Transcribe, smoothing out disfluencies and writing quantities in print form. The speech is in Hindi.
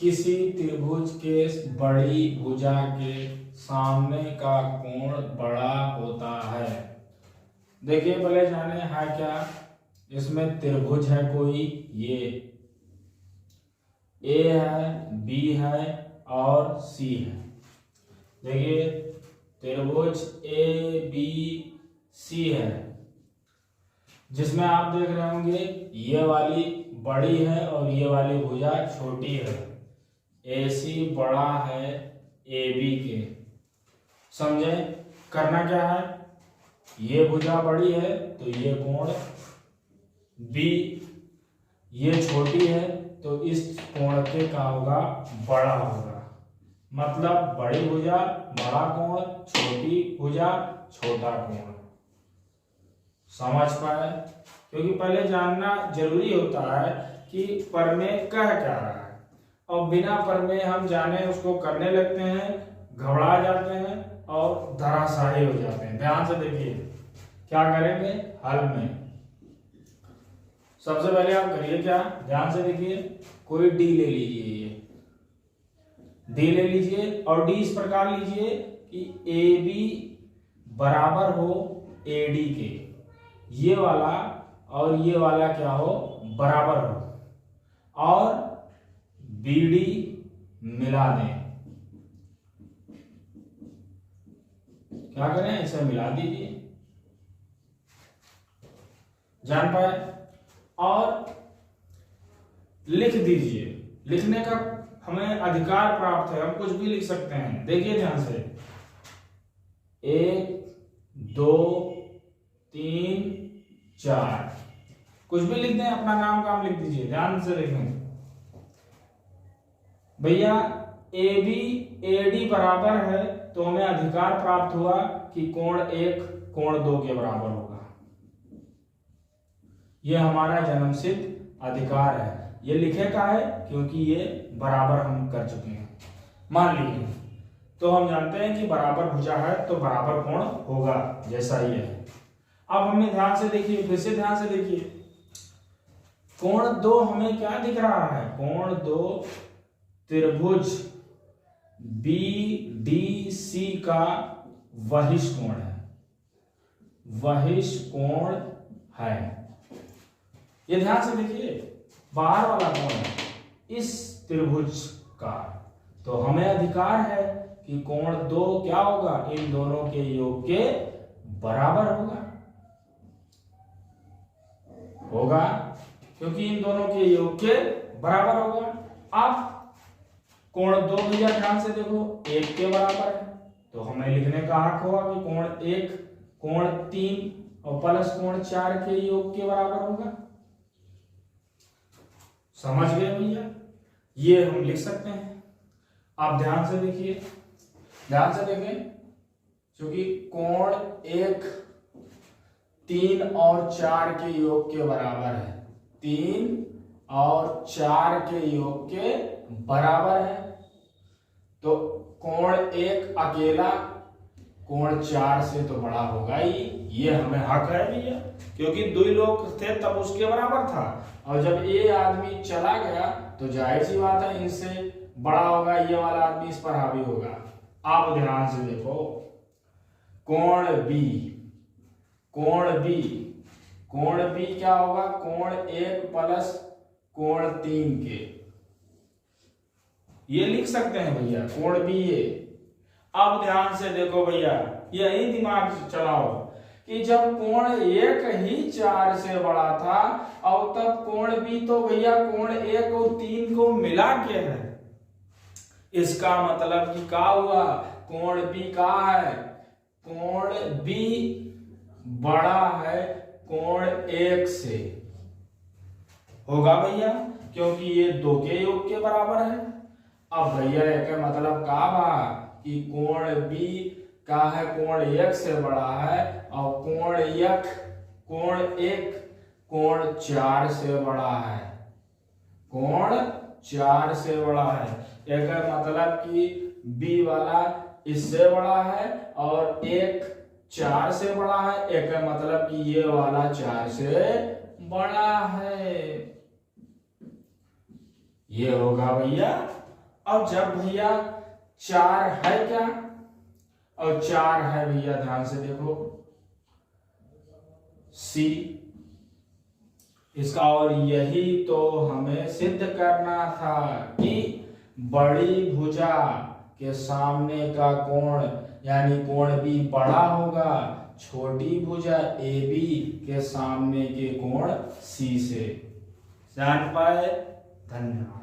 किसी त्रिभुज के बड़ी भुजा के सामने का कोण बड़ा होता है। देखिए पहले जाने है क्या, इसमें त्रिभुज है कोई, ये ए है, बी है और सी है। देखिए त्रिभुज ए बी सी है, जिसमें आप देख रहे होंगे ये वाली बड़ी है और ये वाली भुजा छोटी है। AC बड़ा है AB के, समझे? करना क्या है, ये भुजा बड़ी है तो ये कोण B, ये छोटी है तो इस कोण के का होगा, बड़ा होगा। मतलब बड़ी भुजा बड़ा कोण, छोटी भुजा छोटा कोण। समझ पाए? क्योंकि पहले जानना जरूरी होता है कि प्रमेय कह क्या रहा है, और बिना प्रमेय हम जाने उसको करने लगते हैं, घबरा जाते हैं और धराशायी हो जाते हैं। ध्यान से देखिए क्या करेंगे हल में। सबसे पहले आप करिए क्या, ध्यान से देखिए, कोई डी ले लीजिए, ये डी ले लीजिए और डी इस प्रकार लीजिए कि ए बी बराबर हो ए डी के, ये वाला और ये वाला क्या हो, बराबर हो, और बी डी मिला दें। क्या करें, इसे मिला दीजिए, जान पाए, और लिख दीजिए। लिखने का हमें अधिकार प्राप्त है, हम कुछ भी लिख सकते हैं। देखिए ध्यान से, 1 2 3 4, कुछ भी लिख दें, अपना नाम काम लिख दीजिए। ध्यान से देखें भैया, ए बी ए डी बराबर है तो हमें अधिकार प्राप्त हुआ कि कोण 1 कोण 2 के बराबर होगा। यह हमारा जन्मसिद्ध अधिकार है। ये लिखे का है क्योंकि ये बराबर हम कर चुके हैं। मान लीजिए तो हम जानते हैं कि बराबर भुजा है तो बराबर कोण होगा, जैसा ये है। अब हमें ध्यान से देखिए, फिर से ध्यान से देखिए, कोण 2 हमें क्या दिख रहा है, कोण 2 त्रिभुज BDC का वहिष्ठ कोण है, वहिष्ठ कोण है। ये ध्यान से देखिए, बाहर वाला कोण है इस त्रिभुज का, तो हमें अधिकार है कि कोण 2 क्या होगा, इन दोनों के योग के बराबर होगा, क्योंकि इन दोनों के योग के बराबर होगा। अब कोण 2 भैया ध्यान से देखो 1 के बराबर है, तो हमें लिखने का हक होगा कि कोण 1 कोण 3 और प्लस कोण 4 के योग के बराबर होगा। समझ गए भैया? ये हम लिख सकते हैं। आप ध्यान से देखिए, ध्यान से देखें, क्योंकि कोण 1 3 और 4 के योग के बराबर है, 3 और 4 के योग के बराबर है, तो कोण 1 अकेला कोण 4 से तो बड़ा होगा ही। ये हमें हक है भैया, क्योंकि 2 लोग थे तब उसके बराबर था, और जब ये आदमी चला गया तो जाहिर सी बात है इनसे बड़ा होगा, ये वाला आदमी इस पर हावी होगा। आप ध्यान से देखो, कोण B, कोण B, कोण B क्या होगा, कोण 1 प्लस कोण 3 के, ये लिख सकते हैं भैया, कोण B ये। अब ध्यान से देखो भैया, यही दिमाग से चलाओ कि जब कोण 1 ही 4 से बड़ा था, और तब कोण B तो भैया कोण 1 और 3 को मिला के है। इसका मतलब कि क्या हुआ, कोण B का है, कोण B बड़ा है कोण 1 से, होगा भैया, क्योंकि ये 2 के योग के बराबर है। अब भैया एक मतलब का बा कि कोण B का है कोण 1 से बड़ा है, और कोण 1 कोण 4 से बड़ा है, कोण 4 से बड़ा है। एक मतलब कि B वाला इससे बड़ा है और 1 4 से बड़ा है, एक मतलब कि ये वाला 4 से बड़ा है। ये होगा भैया अब जब भैया 4 है क्या, और 4 है भैया, ध्यान से देखो सी इसका, और यही तो हमें सिद्ध करना था कि बड़ी भुजा के सामने का कोण यानी कोण भी बड़ा होगा छोटी भुजा AB के सामने के कोण C से। जान पाए? धन्यवाद।